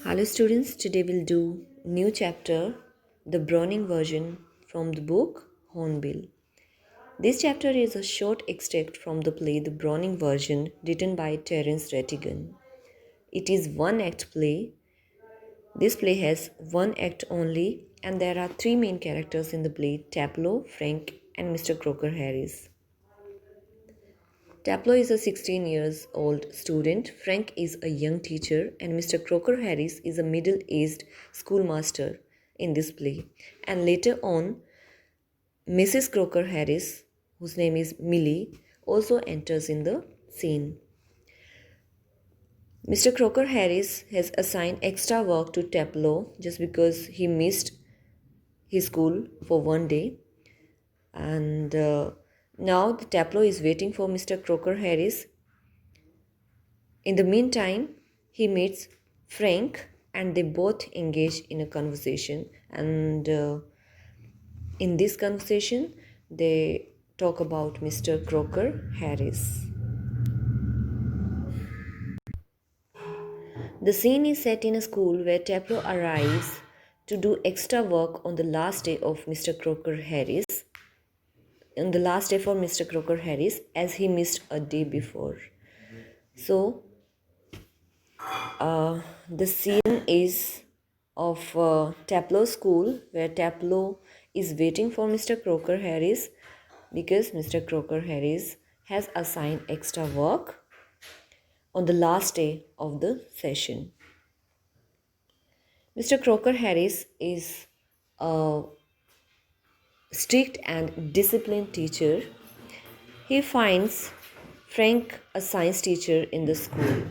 Hello students, today we'll do new chapter, the Browning version from the book Hornbill. This chapter is a short extract from the play The Browning Version written by Terence Rattigan. It is one act play. This play has one act only and there are three main characters in the play, Taplow, Frank and Mr. Croker Harris. Taplow is a 16 years old student, Frank is a young teacher, and Mr. Croker Harris is a middle-aged schoolmaster in this play. And later on, Mrs. Croker Harris, whose name is Millie, also enters in the scene. Mr. Croker Harris has assigned extra work to Taplow just because he missed his school for one day. And now the Taplow is waiting for Mr. Croker Harris. In the meantime, he meets Frank and they both engage in a conversation. And in this conversation, they talk about Mr. Croker Harris. The scene is set in a school where Taplow arrives to do extra work on the last day of Mr. Croker Harris. On the last day for Mr. Croker Harris, as he missed a day before. So, the scene is of Taplow School, where Taplow is waiting for Mr. Croker Harris because Mr. Croker Harris has assigned extra work on the last day of the session. Mr. Croker Harris is a strict and disciplined teacher. He finds Frank a science teacher in the school.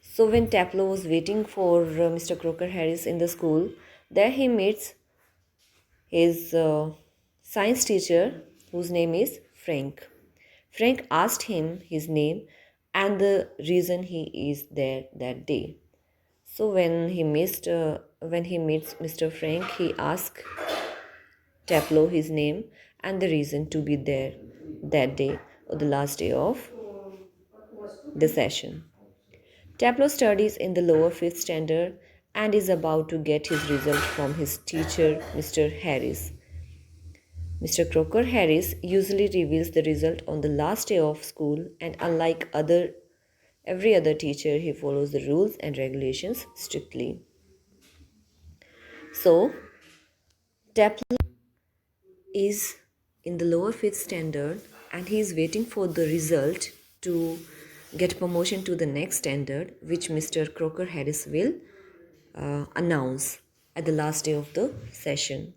So when Taplow was waiting for Mr. Croker Harris in the school, there he meets his science teacher whose name is Frank. Frank asked him his name and the reason he is there that day. So when he meets Mr. Frank, he asks Taplow his name and the reason to be there that day or the last day of the session. Taplow studies in the lower 5th standard and is about to get his result from his teacher, Mr. Harris. Mr. Croker Harris usually reveals the result on the last day of school, and unlike every other teacher, he follows the rules and regulations strictly. So, Taplow is in the lower 5th standard and he is waiting for the result to get promotion to the next standard, which Mr. Croker Harris will announce at the last day of the session.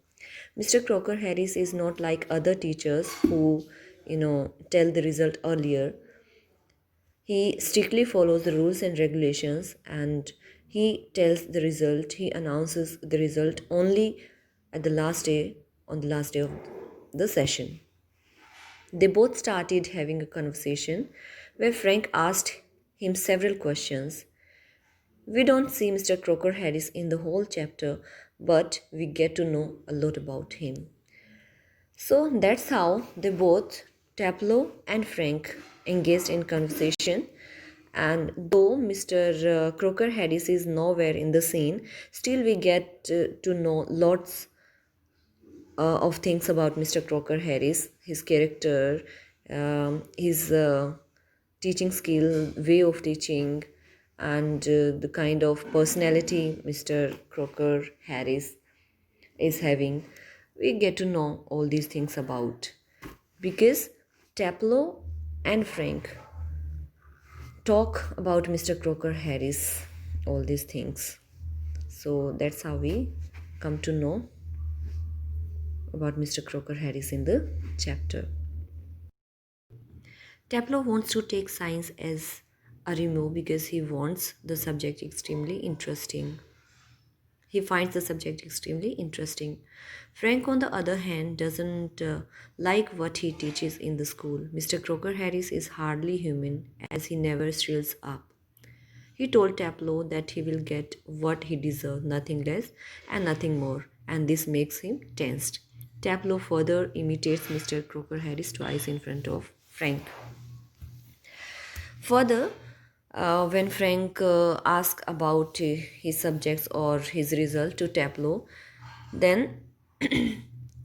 Mr. Croker Harris is not like other teachers who, tell the result earlier. He strictly follows the rules and regulations and he tells the result, he announces the result only at the last day, on the last day of the session. They both started having a conversation where Frank asked him several questions. We don't see Mr. Croker Harris in the whole chapter, but we get to know a lot about him. So that's how they both, Taplow and Frank, engaged in conversation. And though Mr. Croker Harris is nowhere in the scene, still we get to know lots of things about Mr. Croker Harris, his character, his teaching skill, way of teaching, and the kind of personality Mr. Croker Harris is having. We get to know all these things about because Taplow and Frank talk about Mr. Croker Harris, all these things. So that's how we come to know about Mr. Croker Harris in the chapter. Taplow wants to take science as a remove because he wants the subject extremely interesting. He finds the subject extremely interesting. Frank, on the other hand, doesn't like what he teaches in the school. Mr. Croker Harris is hardly human as he never shrills up. He told Taplow that he will get what he deserves, nothing less and nothing more, and this makes him tensed. Taplow further imitates Mr. Croker Harris twice in front of Frank. Further, When Frank asks about his subjects or his result to Taplow, then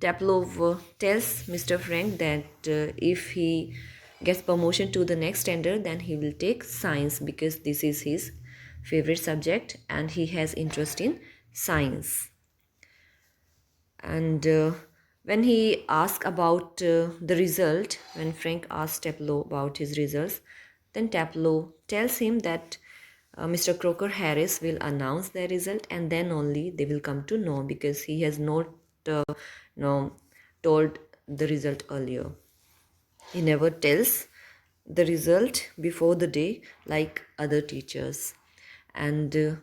Taplow tells Mr. Frank that if he gets promotion to the next standard, then he will take science because this is his favorite subject and he has interest in science. And when he asked about the result, when Frank asked Taplow about his results, then Taplow tells him that Mr. Croker Harris will announce their result and then only they will come to know because he has not know, told the result earlier. He never tells the result before the day like other teachers. And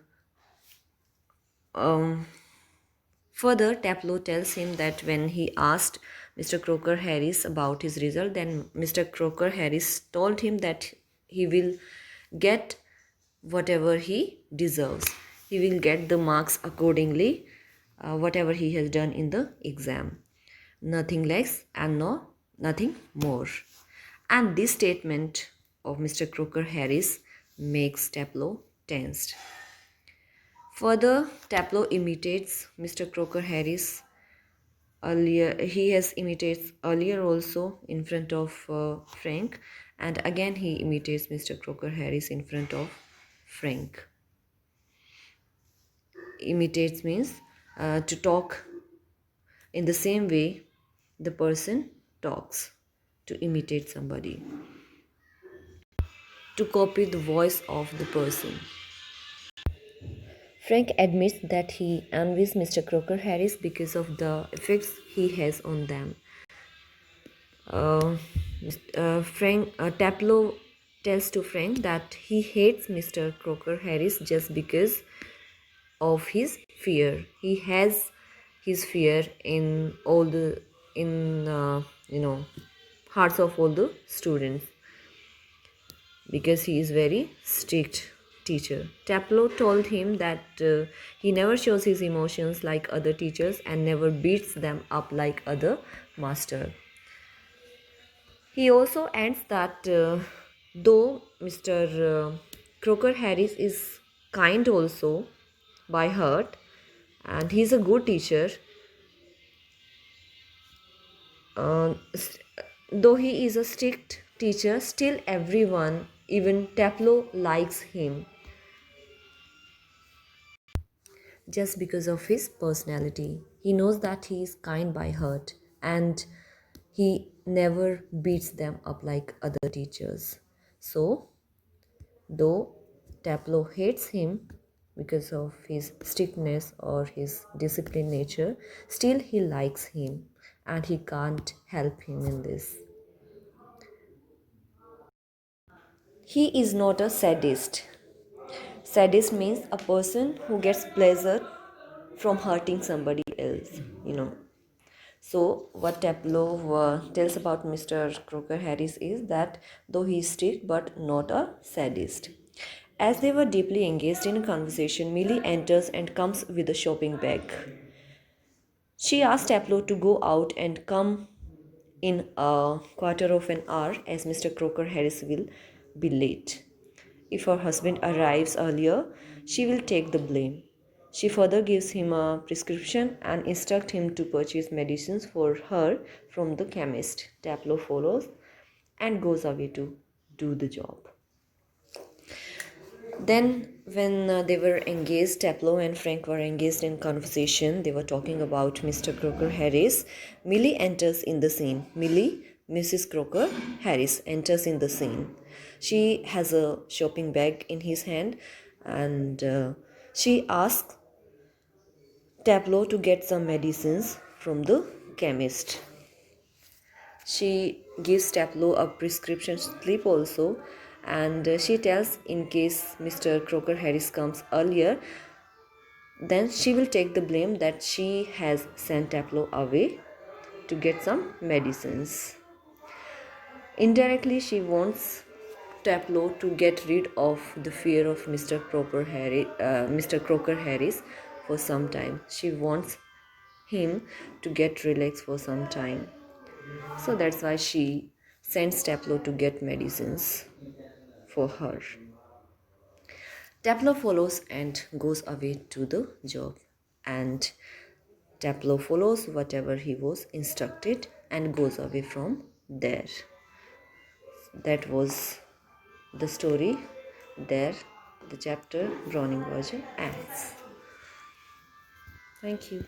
further, Taplow tells him that when he asked Mr. Croker Harris about his result, then Mr. Croker Harris told him that he will get whatever he deserves. He will get the marks accordingly, whatever he has done in the exam. Nothing less and nothing more. And this statement of Mr. Croker Harris makes Taplow tensed. Further, Taplow imitates Mr. Croker Harris earlier. He has imitates earlier also in front of Frank, and again he imitates Mr. Croker Harris in front of Frank. Imitates means to talk in the same way the person talks, to imitate somebody, to copy the voice of the person. Frank admits that he envies Mr. Croker Harris because of the effects he has on them. Uh, Taplow tells to Frank that he hates Mr. Croker Harris just because of his fear. He has his fear in all the hearts of all the students because he is very strict teacher. Taplow told him that he never shows his emotions like other teachers and never beats them up like other master. He also adds that though Mr. Croker Harris is kind also by heart and he is a good teacher, though he is a strict teacher, still everyone, even Taplow, likes him just because of his personality. He knows that he is kind by heart and he never beats them up like other teachers. So, though Taplow hates him because of his strictness or his disciplined nature, still he likes him and he can't help him in this. He is not a sadist. Sadist means a person who gets pleasure from hurting somebody else. So, what Taplow tells about Mr. Croker Harris is that though he is strict but not a sadist. As they were deeply engaged in a conversation, Millie enters and comes with a shopping bag. She asks Taplow to go out and come in a quarter of an hour as Mr. Croker Harris will be late. If her husband arrives earlier, she will take the blame. She further gives him a prescription and instructs him to purchase medicines for her from the chemist. Taplow follows and goes away to do the job. Then, when they were engaged, Taplow and Frank were engaged in conversation. They were talking about Mr. Croker Harris. Millie enters in the scene. Millie, Mrs. Croker Harris, enters in the scene. She has a shopping bag in his hand and she asks Taplow to get some medicines from the chemist. She gives Taplow a prescription slip also and she tells in case Mr. Croker Harris comes earlier, then she will take the blame that she has sent Taplow away to get some medicines. Indirectly, she wants Taplow to get rid of the fear of Mr. Croker Harris for some time. She wants him to get relaxed for some time. So that's why she sends Taplow to get medicines for her. Taplo follows and goes away to the job, and Taplo follows whatever he was instructed and goes away from there. That was the story. There, the chapter Browning version ends. Thank you.